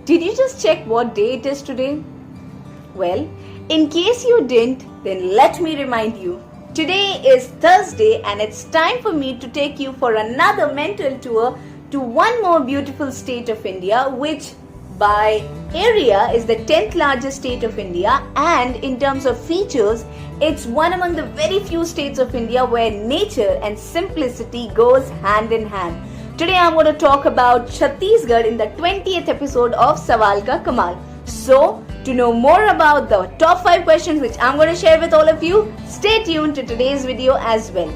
Did you just check what day it is today? Well, in case you didn't, then let me remind you. Today is Thursday and it's time for me to take you for another mental tour to one more beautiful state of India, which by area is the 10th largest state of India, and in terms of features, it's one among the very few states of India where nature and simplicity goes hand in hand. Today I'm going to talk about Chhattisgarh in the 20th episode of Sawaal ka Kamal. So, to know more about the top 5 questions which I'm going to share with all of you, stay tuned to today's video as well.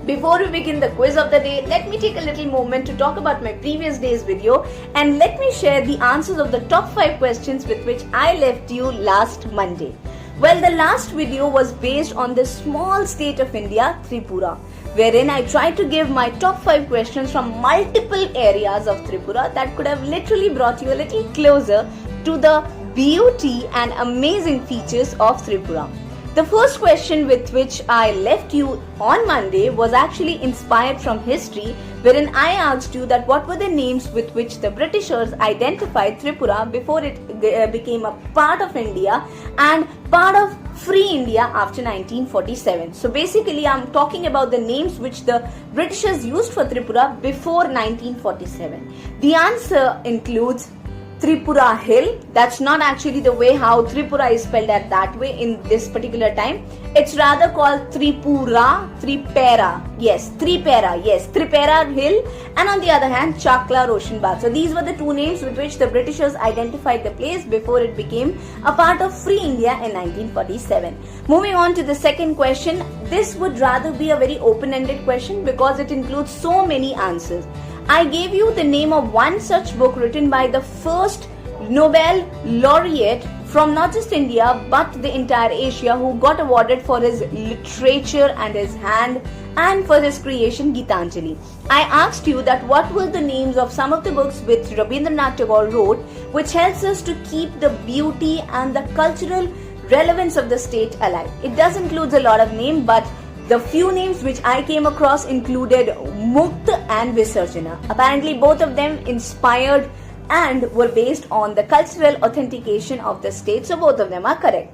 Before we begin the quiz of the day, let me take a little moment to talk about my previous day's video and let me share the answers of the top 5 questions with which I left you last Monday. Well, the last video was based on the small state of India, Tripura, wherein I tried to give my top 5 questions from multiple areas of Tripura that could have literally brought you a little closer to the beauty and amazing features of Tripura. The first question with which I left you on Monday was actually inspired from history, wherein I asked you that what were the names with which the Britishers identified Tripura before it became a part of India and part of Free India after 1947. So basically I'm talking about the names which the Britishers used for Tripura before 1947. The answer includes Tripura Hill. That's not actually the way how Tripura is spelled at that way in this particular time. It's rather called Tripura, Tripera. Yes, Tripera Hill, and on the other hand, Chakla Roshan Bagh. So these were the two names with which the Britishers identified the place before it became a part of Free India in 1947. Moving on to the second question, this would rather be a very open-ended question because it includes so many answers. I gave you the name of one such book written by the first Nobel laureate from not just India but the entire Asia, who got awarded for his literature and his hand and for his creation, Gitanjali. I asked you that what were the names of some of the books which Rabindranath Tagore wrote, which helps us to keep the beauty and the cultural relevance of the state alive. It does include a lot of names, but the few names which I came across included Mukt and Visarjana. Apparently both of them inspired and were based on the cultural authentication of the state, so both of them are correct.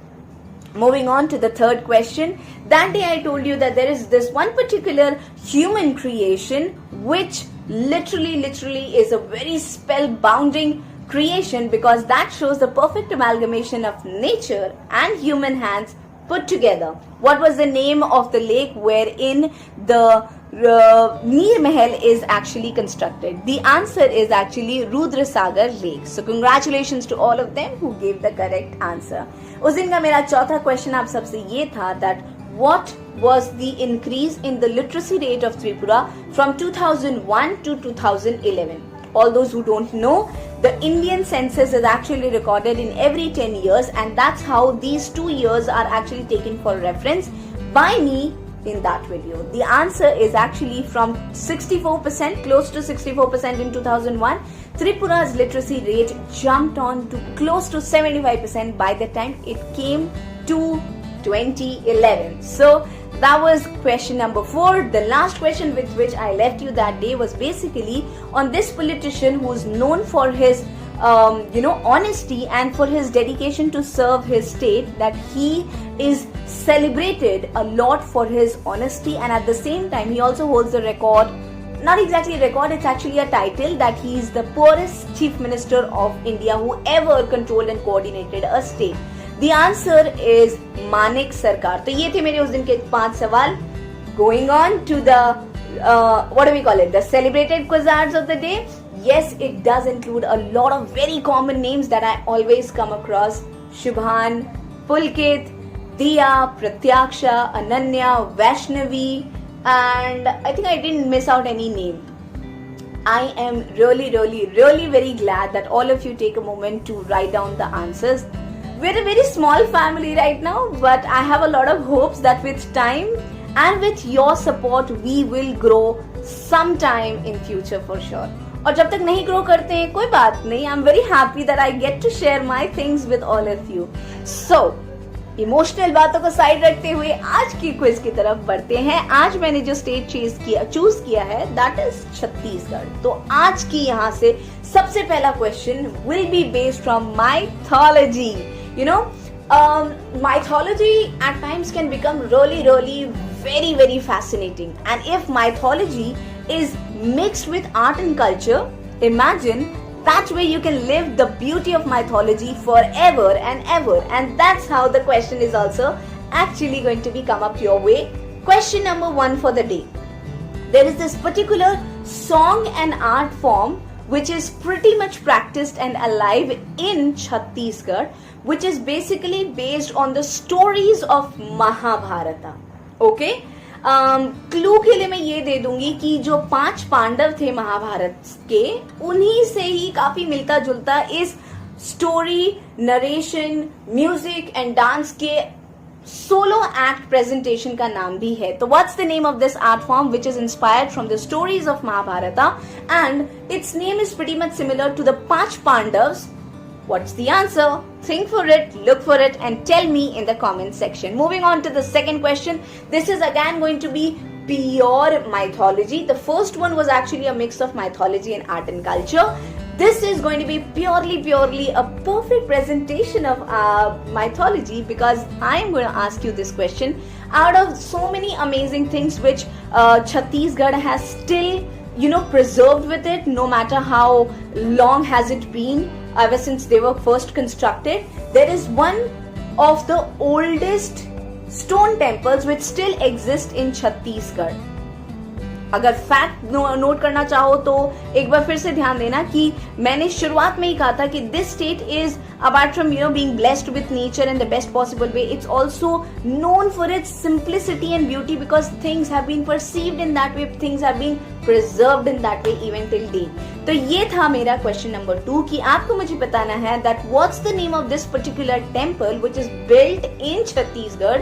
Moving on to the third question, that day I told you that there is this one particular human creation which literally is a very spellbounding creation because that shows the perfect amalgamation of nature and human hands put together. What was the name of the lake wherein the Neer Mahal is actually constructed? The answer is actually Rudra Sagar Lake. So congratulations to all of them who gave the correct answer. उस दिन का मेरा चौथा question आप सबसे ये था that what was the increase in the literacy rate of Tripura from 2001 to 2011? All those who don't know, the Indian census is actually recorded in every 10 years, and that's how these 2 years are actually taken for reference by me in that video. The answer is actually from 64%, close to 64% in 2001. Tripura's literacy rate jumped on to close to 75% by the time it came to 2011. So that was question number 4. The last question with which I left you that day was basically on this politician who is known for his honesty and for his dedication to serve his state, that he is celebrated a lot for his honesty, and at the same time he also holds the record, not exactly a record, it's actually a title, that he is the poorest chief minister of India who ever controlled and coordinated a state. The answer is Manik Sarkar. So ये थे मेरे उस दिन के 5 सवाल. Going on to the the celebrated quizzards of the day. Yes, it does include a lot of very common names that I always come across. Shuban, Pulkit, Diya, Pratyaksha, Ananya, Vaishnavi, and I think I didn't miss out any name. I am really very glad that all of you take a moment to write down the answers. We're a very small family right now, but I have a lot of hopes that with time and with your support, we will grow sometime in future for sure. और जब तक नहीं grow करते हैं कोई बात नहीं. I'm very happy that I get to share my things with all of you. So, emotional बातों को साइड रखते हुए आज की क्विज की तरफ बढ़ते हैं। आज मैंने जो स्टेट चूज किया है दैट इज छत्तीसगढ़। तो आज की यहाँ से सबसे पहला question will be based from mythology. You know, mythology at times can become really very fascinating, and if mythology is mixed with art and culture, imagine that way you can live the beauty of mythology forever and ever. And that's how the question is also actually going to be come up your way. Question number 1 for the day. There is this particular song and art form which is pretty much practiced and alive in Chhattisgarh, which is basically based on the stories of Mahabharata. Okay? Clue के लिए मैं ये दे दूंगी कि जो 5 पांडव थे महाभारत के, उन्हीं से ही काफी मिलता जुलता इस story, narration, music and dance के सोलो एक्ट प्रेजेंटेशन का नाम भी है। तो what's the name of this art form which is inspired from the stories of Mahabharata and its name is pretty much similar to the 5 Pandavs? What's the answer? Think for it, look for it, and tell me in the comment section. Moving on to the second question. This is again going to be pure mythology. The first one was actually a mix of mythology and art and culture. This is going to be purely a perfect presentation of mythology, because I am going to ask you this question. Out of so many amazing things which Chhattisgarh has still, preserved with it, no matter how long has it been, ever since they were first constructed, there is one of the oldest stone temples which still exist in Chhattisgarh. अगर fact note करना चाहो तो एक बार फिर से ध्यान देना कि मैंने शुरुआत में ही कहा था कि this state is apart from being blessed with nature in the best possible way, it's also known for its simplicity and beauty, because things have been perceived in that way, things have been preserved in that way even till date. तो ये था मेरा question number 2 कि आपको मुझे बताना है that what's the name of this particular temple which is built in Chhattisgarh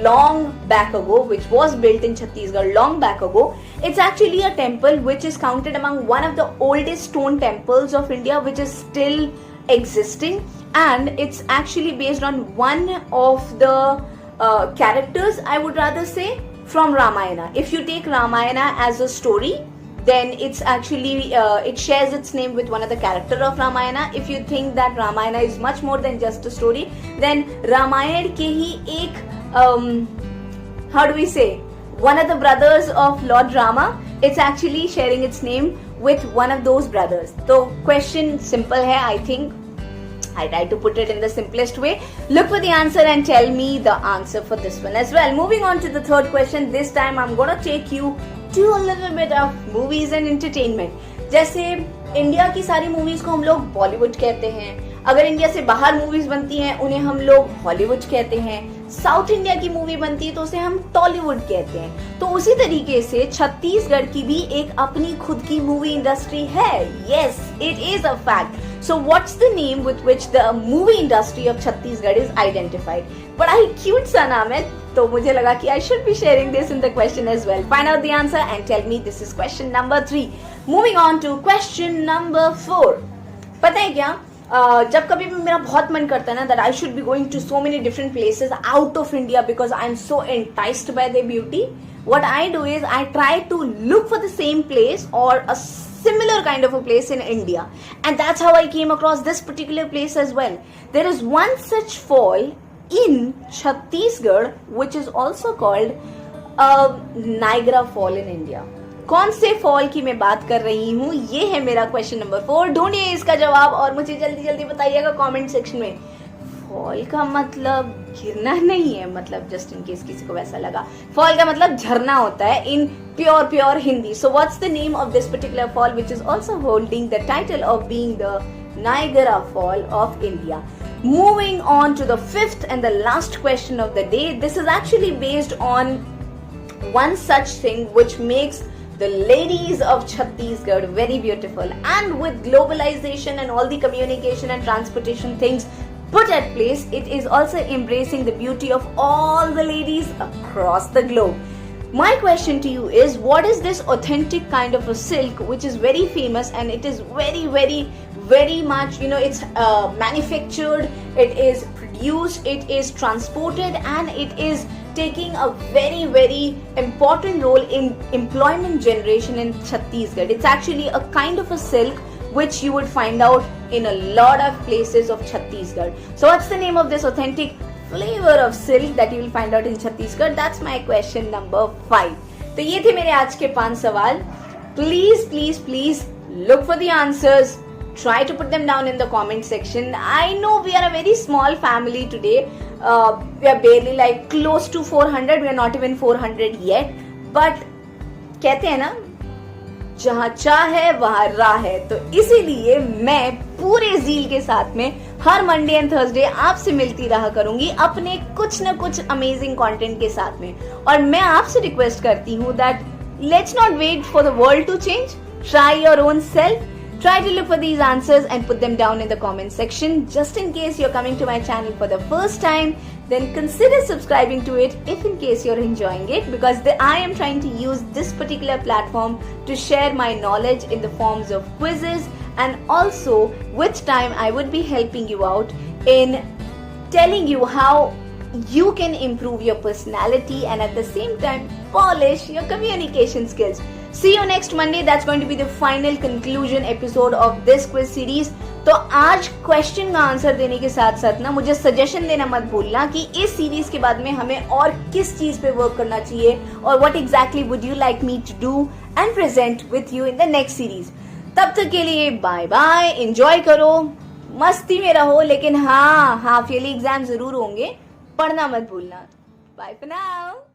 long back ago, which was built in Chhattisgarh long back ago. It's actually a temple which is counted among one of the oldest stone temples of India, which is still existing, and it's actually based on one of the characters, I would rather say, from Ramayana. If you take Ramayana as a story, then it's actually it shares its name with one of the character of Ramayana. If you think that Ramayana is much more than just a story, then Ramayana ke hi ek how do we say, one of the brothers of Lord Rama, it's actually sharing its name with one of those brothers. So question simple hai, I think I try to put it in the simplest way. Look for the answer and tell me the answer for this one as well. Moving on to the third question. This time I'm gonna take you to a little bit of movies and entertainment. जैसे India की सारी movies को हम लोग बॉलीवुड कहते हैं, अगर India से बाहर मूवीज बनती हैं उन्हें हम लोग हॉलीवुड कहते हैं, साउथ इंडिया की मूवी बनती है तो उसे हम टॉलीवुड कहते हैं। तो उसी तरीके से छत्तीसगढ़ की भी एक अपनी खुद की मूवी इंडस्ट्री है। Yes, it is a fact. So what's the name with which the movie industry of Chhattisgarh is identified? बड़ा ही क्यूट सा नाम है, तो मुझे लगा कि I should be sharing this in the question as well. Find out the answer and tell me. This is question number 3। Moving on to question number 4। पता है क्या, जब कभी भी मेरा बहुत मन करता है ना that I should be going to so many different places out of India because I am so enticed by their beauty, what I do is I try to look for the same place or a similar kind of a place in India, and that's how I came across this particular place as well. There is one such fall in Chhattisgarh which is also called Niagara Fall in India. कौन से fall की मैं बात कर रही हूँ, ये है मेरा क्वेश्चन नंबर 4। ढूंढिए इसका जवाब और मुझे जल्दी जल्दी बताइएगा कमेंट सेक्शन में। फॉल का मतलब गिरना नहीं है, मतलब जस्ट इन केस किसी को वैसा लगा, फॉल का मतलब झरना होता है in pure Hindi. So what's the name of this particular fall which is also holding the title of being the Niagara Fall of India. Moving on to the fifth and the last question of the day. This is actually based on one such thing which makes the ladies of Chhattisgarh very beautiful, and with globalization and all the communication and transportation things put at place, it is also embracing the beauty of all the ladies across the globe. My question to you is, what is this authentic kind of a silk which is very famous, and it is very much, it's manufactured, it is used, it is transported, and it is taking a very, very important role in employment generation in Chhattisgarh. It's actually a kind of a silk which you would find out in a lot of places of Chhattisgarh. So what's the name of this authentic flavor of silk that you will find out in Chhattisgarh? That's my question number 5. तो ये थे मेरे आज के 5 सवाल. Please look for the answers. Try to put them down in the comment section. I know we are a very small family today. We are barely like close to 400. We are not even 400 yet. But कहते हैं ना, जहाँ चाह है वहाँ राह है. तो इसीलिए मैं पूरे ज़ील के साथ में हर मंडे एंड थर्सडे आपसे मिलती रहा करूंगी अपने कुछ न कुछ अमेजिंग कंटेंट के साथ में. और मैं आपसे रिक्वेस्ट करती हूँ that let's not wait for the world to change. Try your own self. Try to look for these answers and put them down in the comment section. Just in case you're coming to my channel for the first time, then consider subscribing to it if in case you're enjoying it, because I am trying to use this particular platform to share my knowledge in the forms of quizzes, and also with time I would be helping you out in telling you how you can improve your personality and at the same time polish your communication skills. See you next Monday. That's going to be the final conclusion episode of this quiz series. तो आज question का answer देने के साथ साथ ना मुझे suggestion देना मत भूलना कि इस सीरीज के बाद में हमें और किस चीज पे वर्क करना चाहिए और what exactly would you like me to do and present with you in the next series. तब तक के लिए बाय बाय. एंजॉय करो, मस्ती में रहो, लेकिन हाँ हाफ ईयरली एग्जाम जरूर होंगे, पढ़ना मत भूलना. Bye for now.